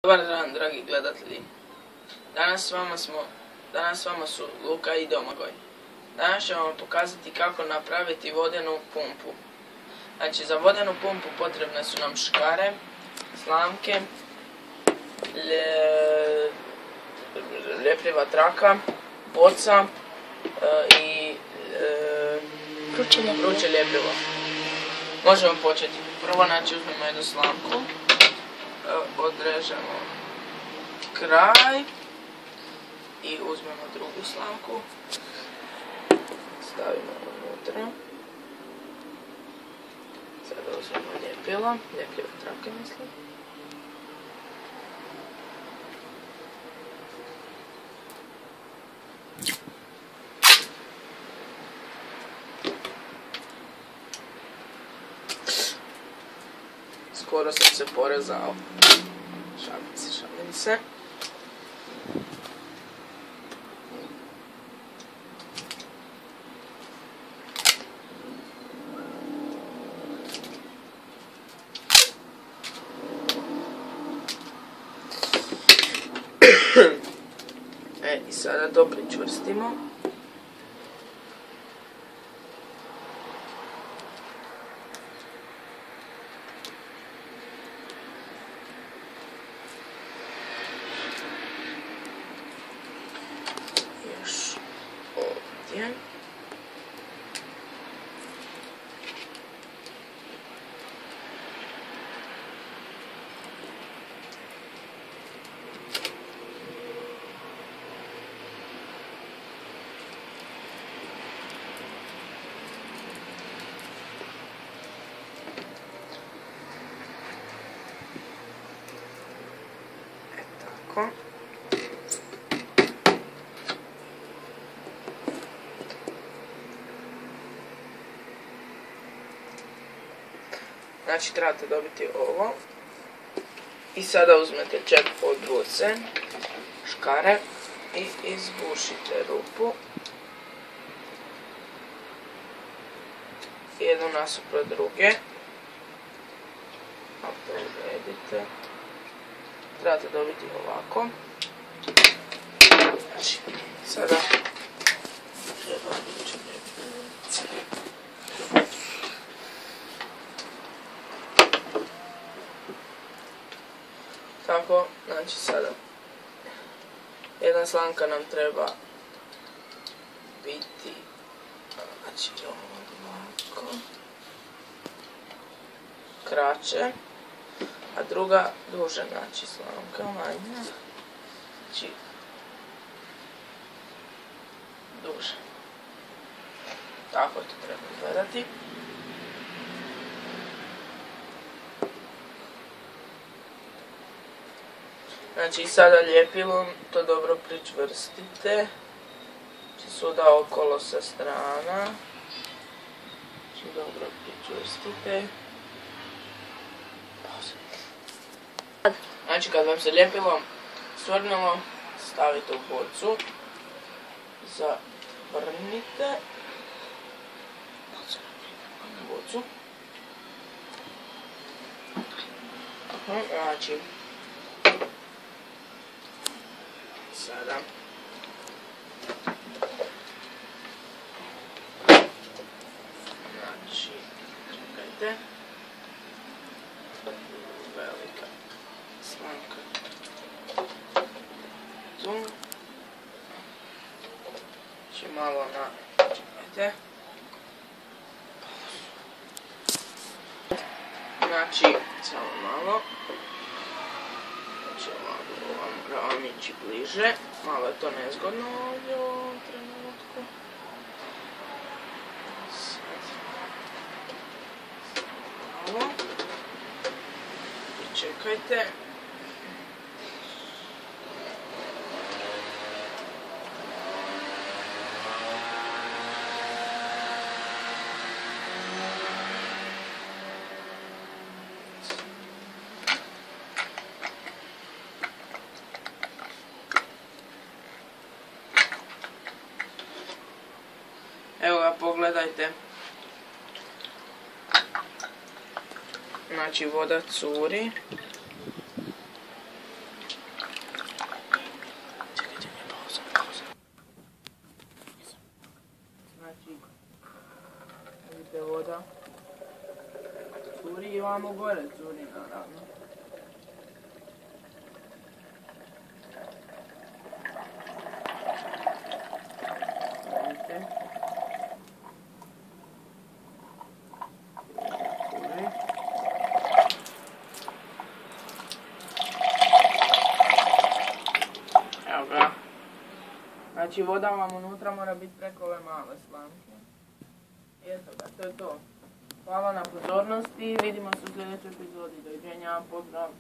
Dobar dan, dragi gledatelji. Danas s vama su Luka i Domagoj. Danas ćemo vam pokazati kako napraviti vodenu pumpu. Znači, za vodenu pumpu potrebne su nam škare, slamke, ljepljiva traka, boca i vruće ljepljivo. Možemo početi. Prvo, znači, uzmemo jednu slamku, odrežemo kraj i uzmemo drugu slamku, stavimo unutra. Sada uzmemo ljepilo, ljepljive trake mislim. Skoro sam se porezao. Šalim se. I sada to pričvrstimo. Još ovdje. Tako. Znači, trebate dobiti ovo. I sada uzmete čep od boce, škare i izbušite rupu. Jednu nasuprot druge. A to uredite. Trebate dobiti ovako. Znači, sada treba tako, znači sada jedna slamka nam treba biti, znači ovako, kraće, a druga duže, znači slamka manja, znači duže. Tako to treba gledati. Znači, sada ljepilom to dobro pričvrstite. Znači, svuda okolo sa strana. Znači, dobro pričvrstite. Znači, kad vam se ljepilo svrnulo, stavite u bocu. Zavrnite. Bocu. Znači, sada znači, čekajte, velika slamka tu, znači malo na, čekajte, znači samo malo. Moramo ići bliže, malo je to nezgodno ovdje u ovom trenutku. Malo. I čekajte. Evo ga, pogledajte. Znači, voda curi. i ovamo gore curi naravno. Vidite. Curi. Evo ga. Znači voda vam unutra mora biti preko ove male slamke. I eto ga, to je to. Hvala na pozornosti, vidimo se u sljedećoj epizodi. Doviđenja, pozdrav!